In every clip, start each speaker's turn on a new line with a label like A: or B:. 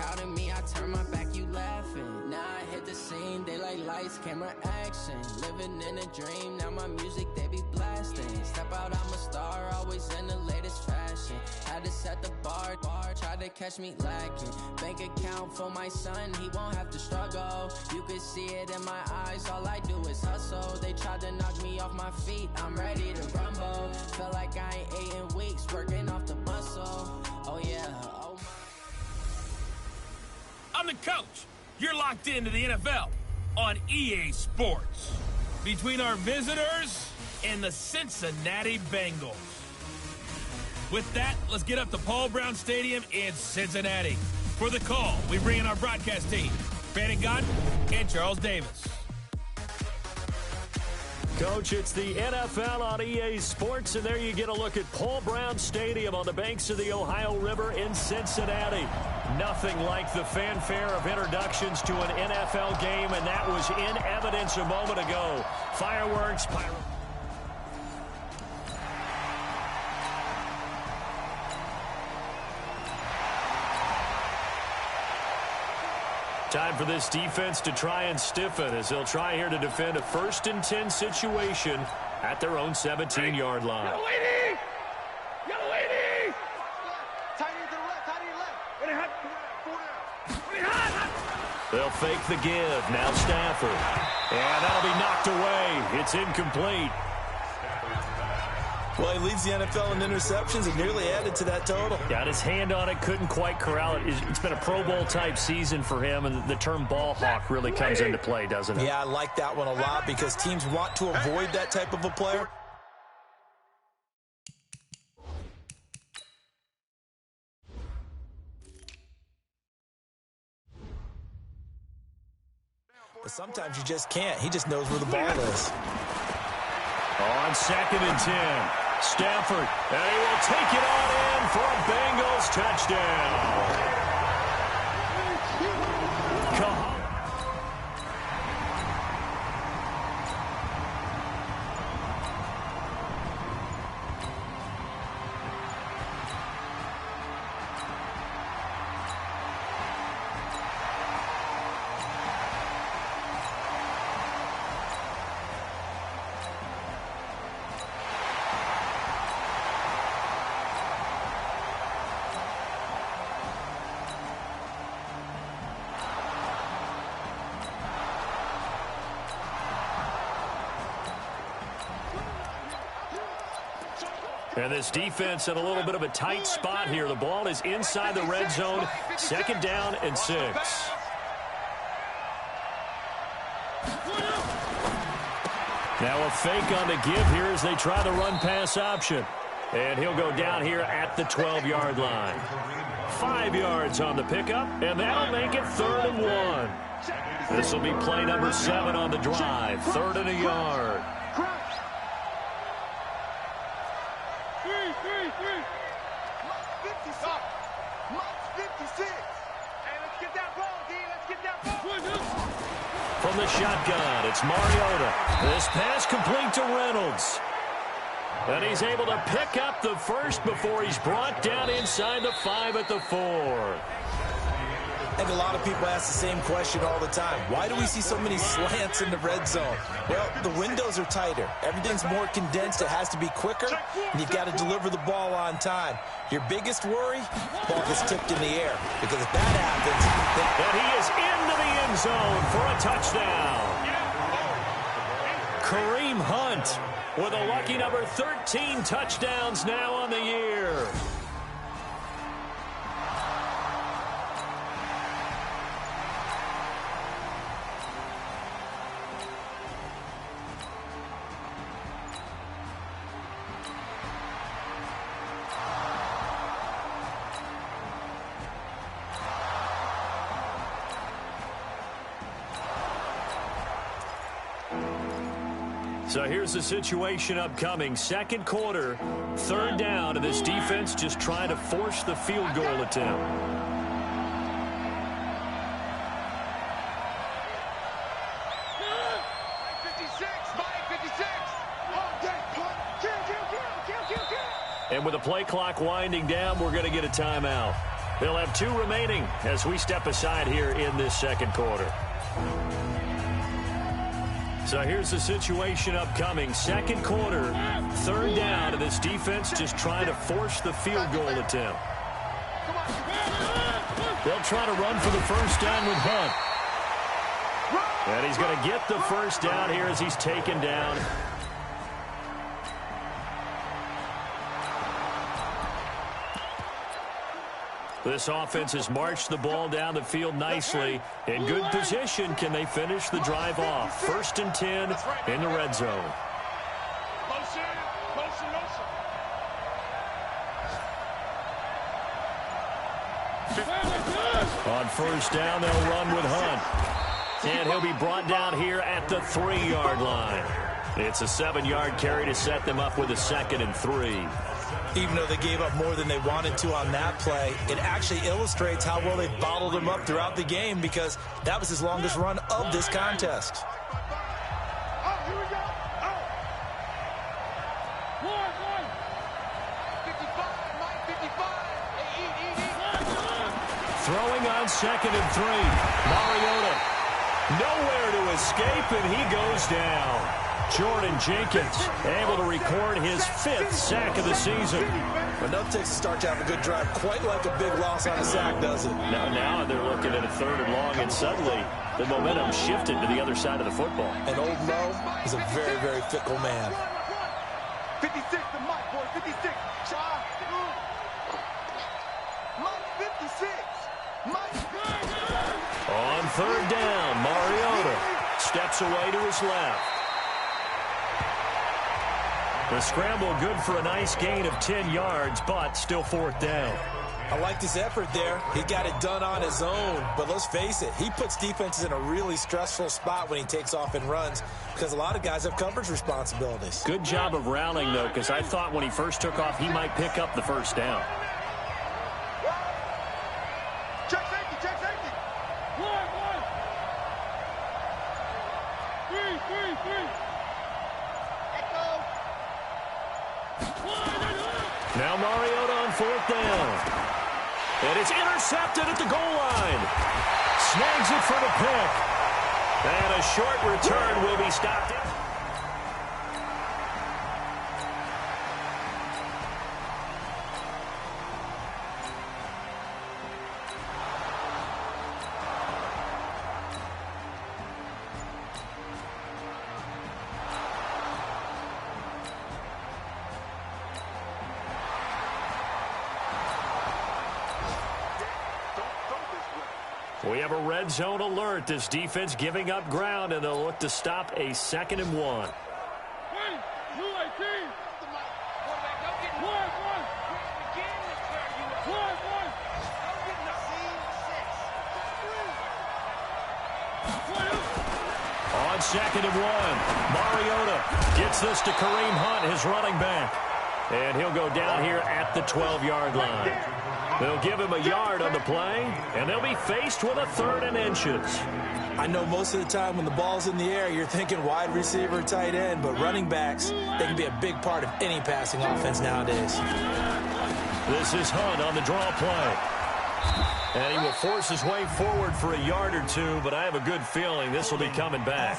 A: proud of me, I turn my back, you laughing. Now I hit the scene, they like lights, camera, action. Living in a dream, now my music, they be blasting. Step out, I'm a star, always in the latest fashion. Had to set the bar, try to catch me lacking. Bank account for my son, he won't have to struggle. You can see it in my eyes, all I do is hustle. They tried to knock me off my feet, I'm ready to rumble. Felt like I ain't ate in weeks, working off the muscle. Oh yeah, oh my.
B: I'm the coach. You're locked into the NFL on EA Sports. Between our visitors and the Cincinnati Bengals. With that, let's get up to Paul Brown Stadium in Cincinnati. For the call, we bring in our broadcast team, Brandon Gott and Charles Davis.
C: Coach, it's the NFL on EA Sports, and there you get a look at Paul Brown Stadium on the banks of the Ohio River in Cincinnati. Nothing like the fanfare of introductions to an NFL game, and that was in evidence a moment ago. Fireworks, time for this defense to try and stiffen as they'll try here to defend a 1st and 10 situation at their own 17-yard line.
D: Yellow lady! Yellow lady! Tight end to the left, tight end left.
C: They'll fake the give. Now Stafford. And that'll be knocked away. It's incomplete.
E: Well, he leads the NFL in interceptions and nearly added to that total.
C: Got his hand on it, couldn't quite corral it. It's been a Pro Bowl-type season for him, and the term ball hawk really comes into play, doesn't it?
E: Yeah, I like that one a lot because teams want to avoid that type of a player. But sometimes you just can't. He just knows where the ball is.
C: On 2nd and 10. Stafford, and he will take it on in for a Bengals touchdown. And this defense in a little bit of a tight spot here. The ball is inside the red zone. 2nd down and 6. Now a fake on the give here as they try the run-pass option. And he'll go down here at the 12-yard line. 5 yards on the pickup, and that'll make it 3rd and 1. This will be play number 7 on the drive. 3rd and a yard. From the shotgun, it's Mariota. This pass complete to Reynolds. And he's able to pick up the first before he's brought down inside the 5 at the 4.
E: I think a lot of people ask the same question all the time. Why do we see so many slants in the red zone? Well, the windows are tighter. Everything's more condensed. It has to be quicker, and you've got to deliver the ball on time. Your biggest worry, ball gets tipped in the air. Because if that happens,
C: and he is into the end zone for a touchdown. Kareem Hunt with a lucky number 13 touchdowns now on the year. So here's the situation upcoming. 2nd quarter, 3rd down, and this defense just trying to force the field goal attempt. And with the play clock winding down, we're going to get a timeout. They'll have 2 remaining as we step aside here in this second quarter. So here's the situation upcoming. Second quarter, 3rd down, and this defense just trying to force the field goal attempt. They'll try to run for the first down with Hunt. And he's going to get the first down here as he's taken down. This offense has marched the ball down the field nicely. In good position, can they finish the drive off? 1st and 10 in the red zone. On 1st down, they'll run with Hunt. And he'll be brought down here at the 3-yard line. It's a 7-yard carry to set them up with a 2nd and 3.
E: Even though they gave up more than they wanted to on that play, it actually illustrates how well they bottled him up throughout the game, because that was his longest run of this contest.
C: Throwing on 2nd and 3. Mariota nowhere to escape, and he goes down. Jordan Jenkins able to record his 5th sack of the season.
E: Enough takes a start to have a good drive, quite like a big loss on a sack, does it?
C: Now they're looking at a 3rd and long, and suddenly the momentum shifted to the other side of the football.
E: And Old Mo is a very, very fickle man.
D: 56 to Mike, boy, 56. Mike, 56. Mike.
C: On 3rd down, Mariota steps away to his left. The scramble good for a nice gain of 10 yards, but still 4th down.
E: I like his effort there. He got it done on his own. But let's face it, he puts defenses in a really stressful spot when he takes off and runs, because a lot of guys have coverage responsibilities.
C: Good job of rallying, though, because I thought when he first took off, he might pick up the 1st down.
D: Check safety, check safety. Three.
C: Now Mariota on 4th down. And it's intercepted at the goal line. Snags it for the pick. And a short return will be stopped. We have a red zone alert. This defense giving up ground, and they'll look to stop a 2nd and 1. On 2nd and 1, Mariota gets this to Kareem Hunt, his running back. And he'll go down here at the 12-yard line. They'll give him a yard on the play, and they'll be faced with a 3rd and inches.
E: I know most of the time when the ball's in the air, you're thinking wide receiver, tight end, but running backs, they can be a big part of any passing offense nowadays.
C: This is Hunt on the draw play. And he will force his way forward for a yard or 2, but I have a good feeling this will be coming back.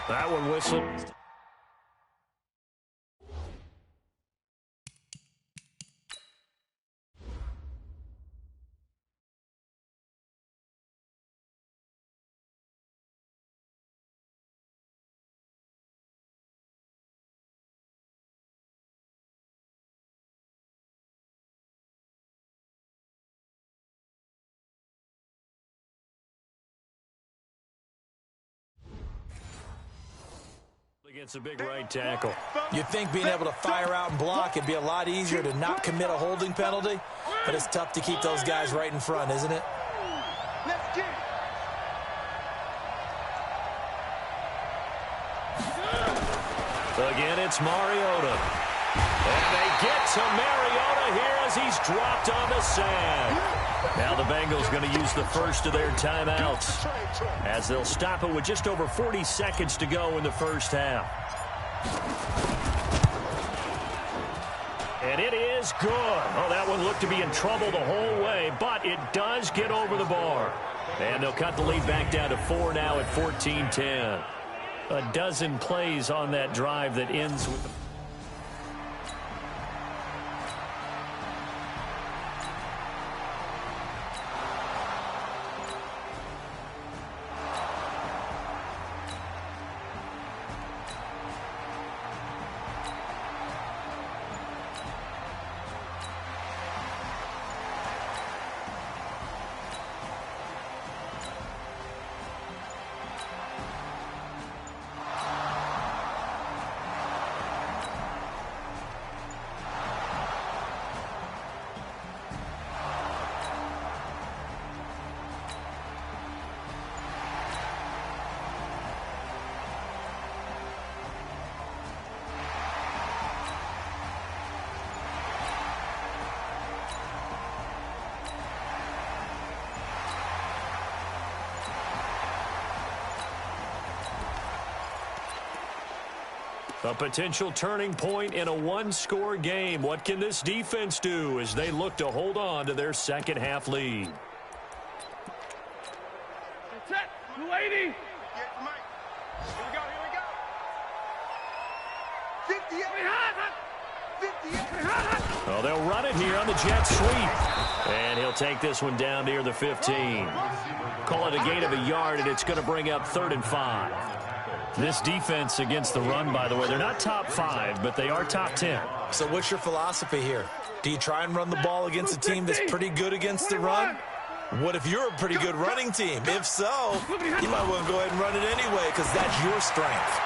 C: That one whistled. Against a big right tackle.
E: You'd think being able to fire out and block, it'd be a lot easier to not commit a holding penalty, but it's tough to keep those guys right in front, isn't it?
C: Again, it's Mariota. And they get to Mariota here as he's dropped on the sand. Now the Bengals going to use the first of their timeouts as they'll stop it with just over 40 seconds to go in the first half. And it is good. Oh, that one looked to be in trouble the whole way, but it does get over the bar. And they'll cut the lead back down to 4 now at 14-10. A dozen plays on that drive that ends with the... A potential turning point in a one-score game. What can this defense do as they look to hold on to their second-half lead?
D: That's it. 280. Here we go. 58. 58.
C: Oh, they'll run it here on the jet sweep. And he'll take this one down near the 15. Call it a gain of a yard, and it's going to bring up 3rd and 5. This defense against the run, by the way, they're not top 5, but they are top 10.
E: So what's your philosophy here? Do you try and run the ball against a team that's pretty good against the run? What if you're a pretty good running team? If so, you might want to go ahead and run it anyway because that's your strength.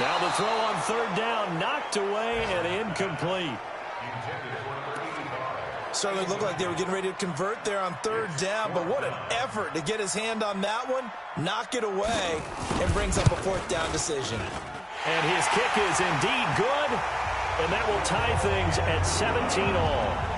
C: Now the throw on 3rd down, knocked away and incomplete.
E: Certainly looked like they were getting ready to convert there on 3rd down, but what an effort to get his hand on that one, knock it away, and brings up a 4th down decision.
C: And his kick is indeed good, and that will tie things at 17 all.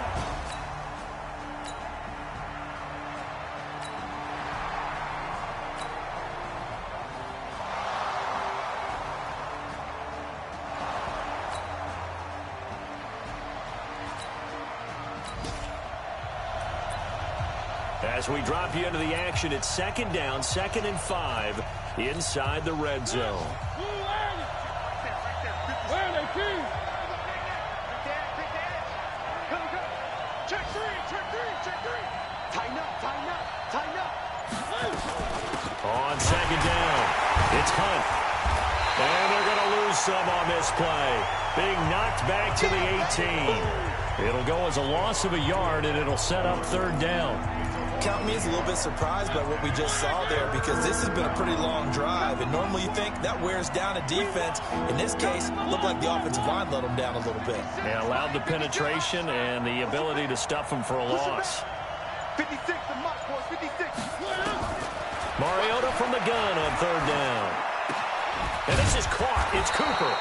C: As we drop you into the action, it's 2nd down, 2nd and 5 inside the red zone.
D: Where are they, King? Check three. Tighten up.
C: On 2nd down, it's Hunt. And they're going to lose some on this play. Being knocked back to the 18. It'll go as a loss of a yard, and it'll set up 3rd down.
E: Count me as a little bit surprised by what we just saw there because this has been a pretty long drive, and normally you think that wears down a defense. In this case, it looked like the offensive line let them down a little bit.
C: Yeah, allowed the penetration and the ability to stuff them for a loss.
D: 56, the mark, boys, 56.
C: Mariota from the gun on 3rd down. And this is caught. It's Cooper.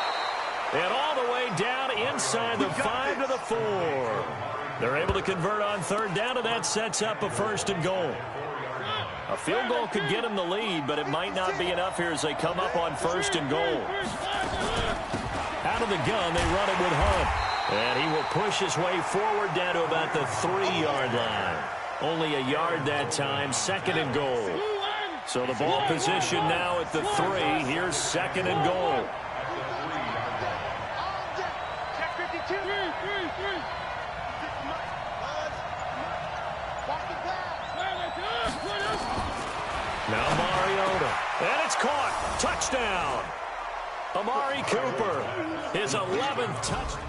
C: And all the way down inside the 5 to the 4. They're able to convert on 3rd down, and that sets up a 1st and goal. A field goal could get them the lead, but it might not be enough here as they come up on 1st and goal. Out of the gun, they run it with Hunt. And he will push his way forward down to about the 3-yard line. Only a yard that time, 2nd and goal. So the ball position now at the 3. Here's 2nd and goal. Now Mariota. And it's caught. Touchdown. Amari Cooper. His 11th touchdown.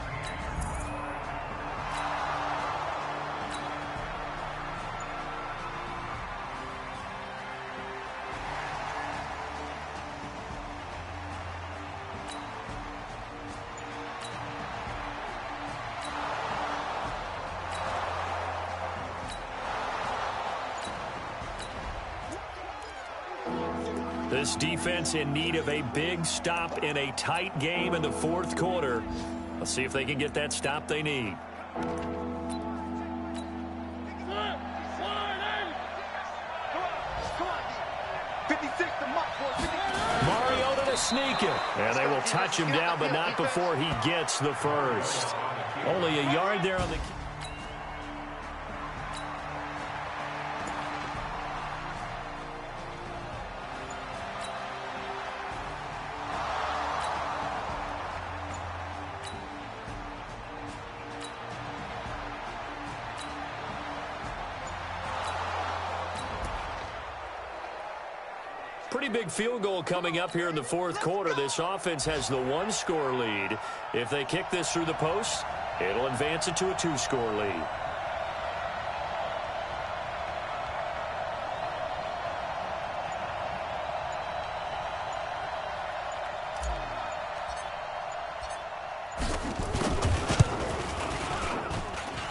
C: This defense in need of a big stop in a tight game in the 4th quarter. Let's see if they can get that stop they need. Mariota to sneak it. And they will touch him down, but not before he gets the first. Only a yard there on the... Pretty big field goal coming up here in the fourth quarter. This offense has the one-score lead. If they kick this through the post, it'll advance it to a two-score lead.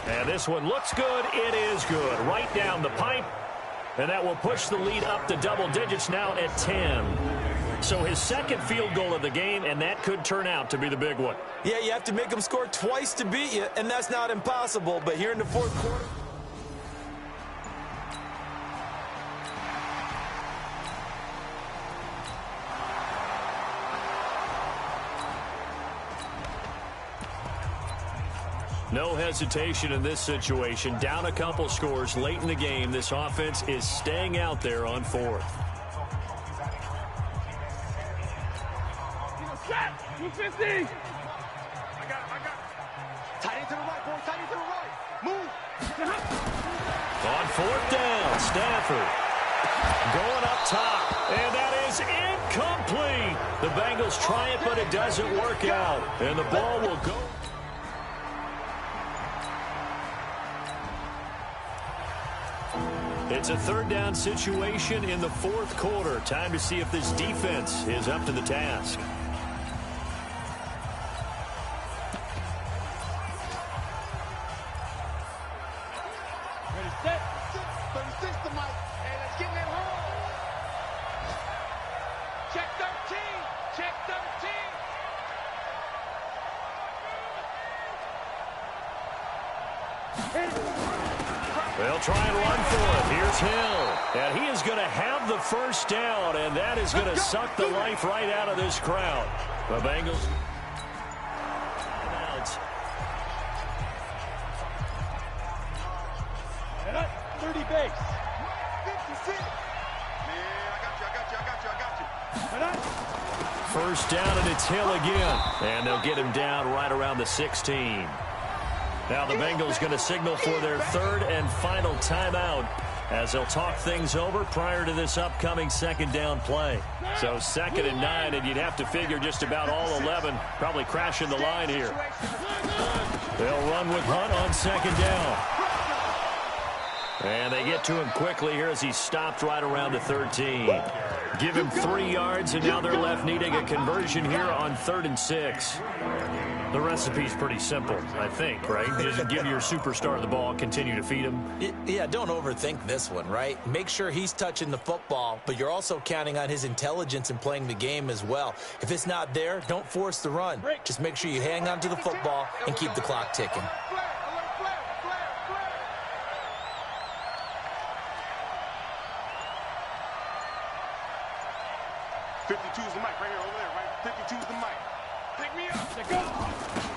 C: And this one looks good. It is good. Right down the pipe. And that will push the lead up to double digits now at 10. So his second field goal of the game, and that could turn out to be the big one.
E: Yeah, you have to make them score twice to beat you, and that's not impossible. But here in the fourth quarter...
C: No hesitation in this situation. Down a couple scores late in the game. This offense is staying out there on fourth.
D: Set! 250! I got it. Tight end to the right, boy. Tight end to the right. Move!
C: On fourth down, Stafford going up top. And that is incomplete. The Bengals try it, but it doesn't work out. And the ball will go... It's a third down situation in the fourth quarter. Time to see if this defense is up to the task.
D: Ready, set. 36 to Mike. Hey, let's get that home. Check 13. Check 13.
C: They'll try and run for it. Here's Hill. And he is going to have the first down, and that is going to suck the life right out of this crowd. The Bengals.
D: 30 base. 56. Yeah, I got you.
C: First down, and it's Hill again. And they'll get him down right around the 16. Now the Bengals going to signal for their third and final timeout as they'll talk things over prior to this upcoming second down play. So 2nd and 9, and you'd have to figure just about all 11 probably crashing the line here. They'll run with Hunt on 2nd down. And they get to him quickly here as he's stopped right around the 13. Give him 3 yards, and now they're left needing a conversion here on 3rd and 6. The recipe's pretty simple, I think, right? Just give your superstar the ball, continue to feed him.
E: Yeah, don't overthink this one, right? Make sure he's touching the football, but you're also counting on his intelligence in playing the game as well. If it's not there, don't force the run. Just make sure you hang on to the football and keep the clock ticking.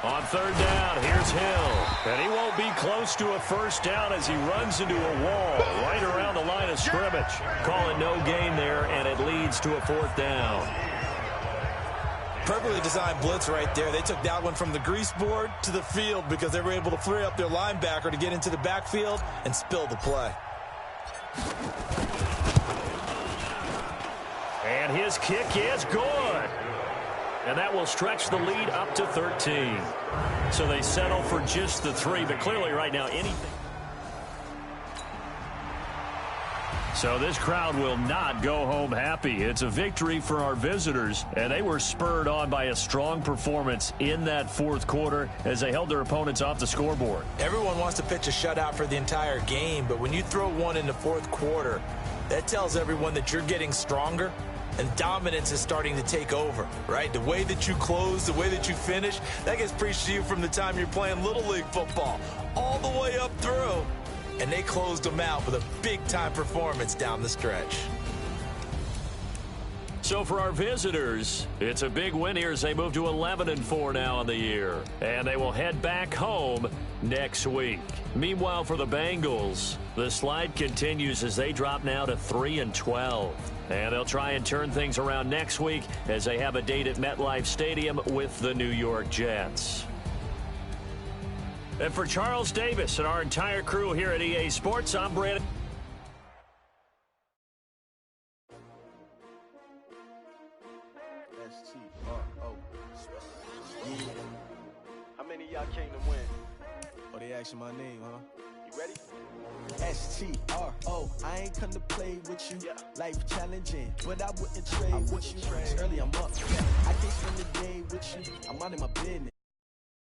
C: On 3rd down, here's Hill. And he won't be close to a first down as he runs into a wall right around the line of scrimmage. Call it no gain there, and it leads to a 4th down.
E: Perfectly designed blitz right there. They took that one from the grease board to the field because they were able to free up their linebacker to get into the backfield and spill the play.
C: And his kick is good. And that will stretch the lead up to 13. So they settle for just the 3, but clearly right now anything. So this crowd will not go home happy. It's a victory for our visitors, and they were spurred on by a strong performance in that 4th quarter as they held their opponents off the scoreboard.
E: Everyone wants to pitch a shutout for the entire game, but when you throw one in the 4th quarter, that tells everyone that you're getting stronger and dominance is starting to take over, right? The way that you close, the way that you finish, that gets preached to you from the time you're playing Little League football all the way up through. And they closed them out with a big-time performance down the stretch.
C: So for our visitors, it's a big win here as they move to 11-4 now on the year. And they will head back home next week. Meanwhile, for the Bengals, the slide continues as they drop now to 3-12. And they'll try and turn things around next week as they have a date at MetLife Stadium with the New York Jets. And for Charles Davis and our entire crew here at EA Sports, I'm Brandon.
D: How many of y'all came to win?
F: Oh, they asking my name, huh?
D: You ready?
F: S-T-R-O, I ain't come to play with you.
D: Yeah.
F: Life challenging, but I wouldn't trade with you. Early I'm up. I can't spend the day with you. I'm out in my business.